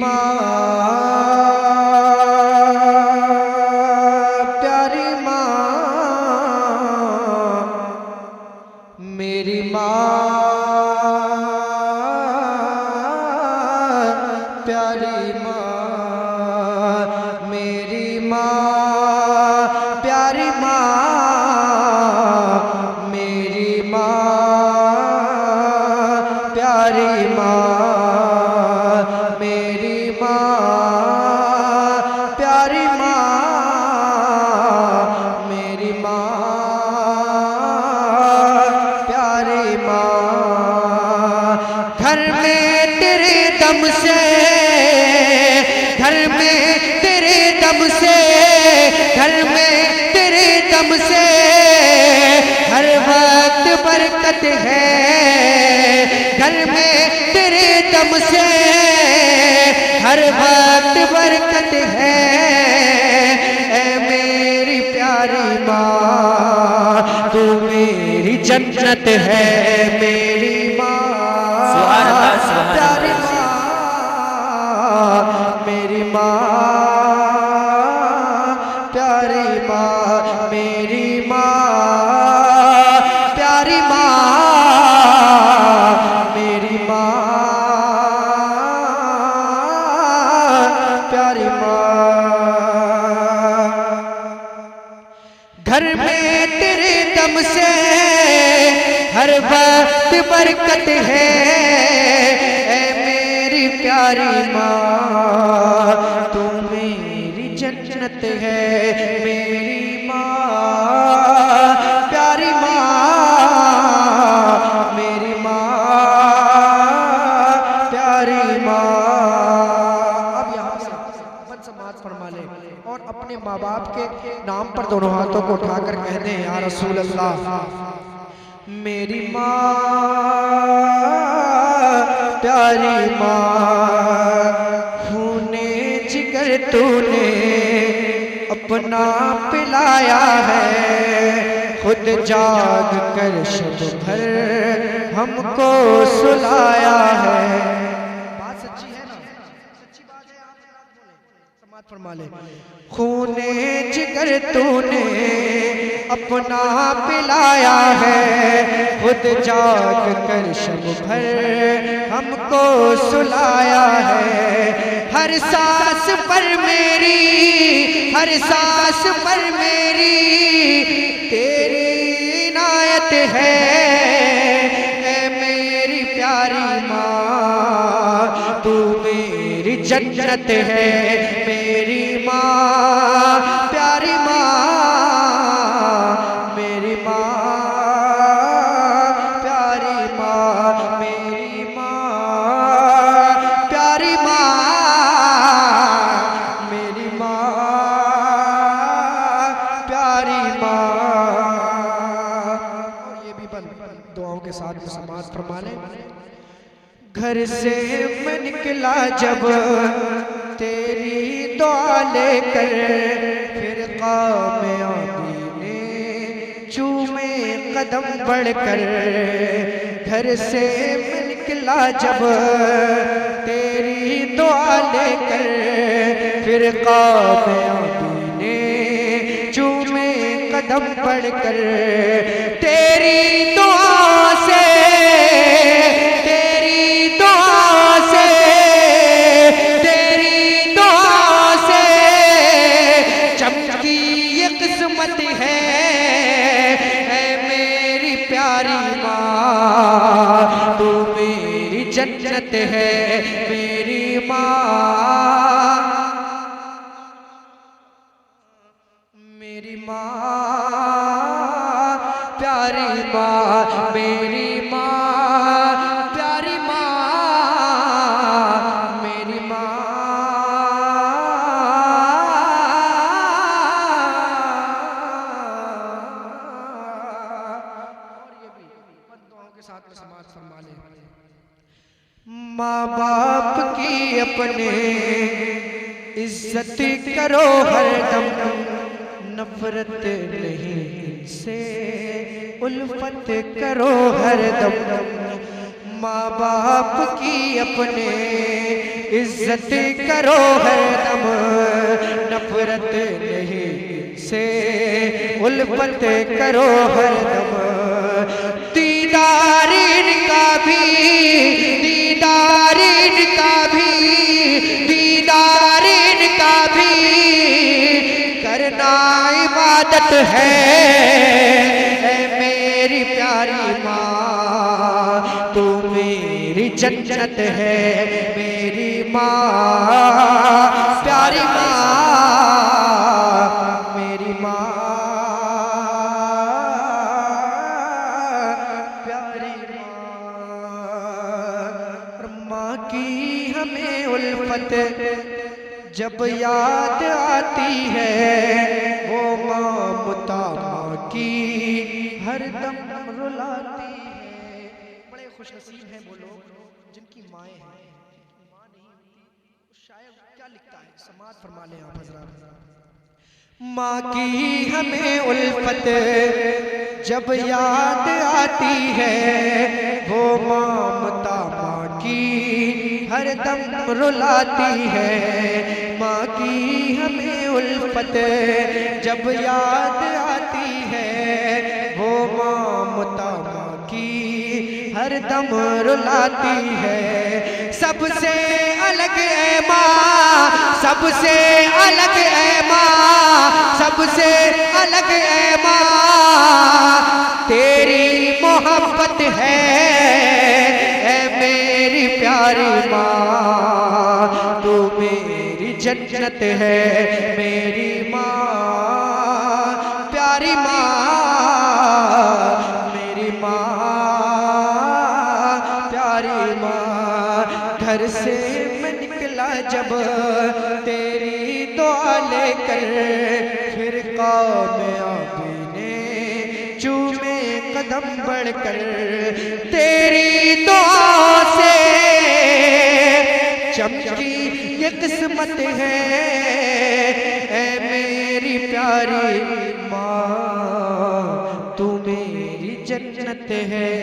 माँ प्यारी माँ, मेरी माँ प्यारी माँ, मेरी माँ प्यारी माँ, मेरी माँ प्यारी माँ, मेरी माँ प्यारी माँ, मेरी माँ प्यारी माँ। घर में तेरे दम से, घर में तेरे दम से, घर में तेरे दम से हर वक्त बरकत है, घर में तेरे दम से हर वक्त बरकत है। ऐ मेरी प्यारी माँ तू मेरी जन्नत है, मेरी माँ प्यारी माँ, मेरी माँ प्यारी माँ, मेरी माँ प्यारी माँ, मेरी माँ प्यारी माँ। घर में तेरे दम से हर वक्त बरकत है, ऐ मेरी प्यारी माँ तू मेरी जन्नत है, मेरी माँ प्यारी माँ, मेरी माँ प्यारी माँ। अब यहाँ से बद समाज फरमा ले और अपने माँ बाप के नाम पर दोनों हाथों को उठाकर कह दें, या रसूल अल्लाह मेरी माँ प्यारी माँ, खूने जिगर तूने अपना पिलाया है, खुद जाग कर शब भर हमको सुलाया है। बात सच्ची है ना, सच्ची बात है, आप बोले समाज फरमा ले। खूने जिगर तूने अपना पिलाया है, खुद जाग कर शब भर हमको सुलाया है। हर सांस पर मेरी, हर सांस पर मेरी तेरी इनायत है, ऐ मेरी प्यारी माँ तू मेरी जन्नत है, मेरी माँ प्यारी माँ, मेरी माँ प्यारी माँ, मेरी माँ प्यारी माँ, मेरी माँ प्यारी माँ। और ये भी बन दुआओं के साथ समाज फरमा ले। घर से मैं निकला जब तेरी दुआ लेकर, फिर कामयाबी ने चूमे कदम बढ़कर। घर से मैं निकला जब तेरी दुआ लेकर, फिर कामयाबी ने चूमे कदम बढ़कर। तेरी दुआ से, तेरी दुआ से, तेरी दुआ से चमकी ये किस्मत है, ऐ मेरी प्यारी माँ तू मेरी जन्नत है, मेरी माँ, मेरी माँ प्यारी माँ, मेरी माँ प्यारी माँ, मेरी माँ। और ये भी दुआओं के साथ में समाज फरमा ले। माँ बाप की अपने इज्जत करो हरदम, नफरत नहीं इनसे उल्फत करो हरदम। माँ बाप की अपने इज्जत करो हरदम, नफरत नहीं से उल्फत करो हरदम। दीदार इनका भी, दीदार इनका भी, दीदार इनका भी करना इबादत है। ऐ मेरी प्यारी माँ तू मेरी जन्नत है, मेरी माँ प्यारी माँ, मेरी माँ प्यारी माँ की हमें उल्फत जब याद आती है, वो ममता माँ की हरदम रुलाती है। बड़े खुशनसीब हैं वो लोग जिनकी माएँ हैं, माँ नहीं होती। शायर क्या लिखता है, समाअत फरमा लें आप हज़रात। माँ की हमें उल्फत जब याद आती है, वो ममता माँ की हरदम रुलाती है। माँ की हमें उल्फत जब याद आती है, वो ममता माँ की हरदम रुलाती है। सबसे अलग है माँ, सबसे अलग है माँ, सबसे अलग है माँ, तेरी मोहब्बत है। ऐ मेरी प्यारी माँ तू मेरी जन्नत है, मेरी माँ प्यारी माँ, मेरी माँ प्यारी माँ। घर से मैं निकला जब तेरी दुआ लेकर, फिर कामयाबी ने चूमे कदम बढ़कर। तेरी दुआ से चमकी ये किस्मत है, ऐ मेरी प्यारी माँ तू मेरी जन्नत है।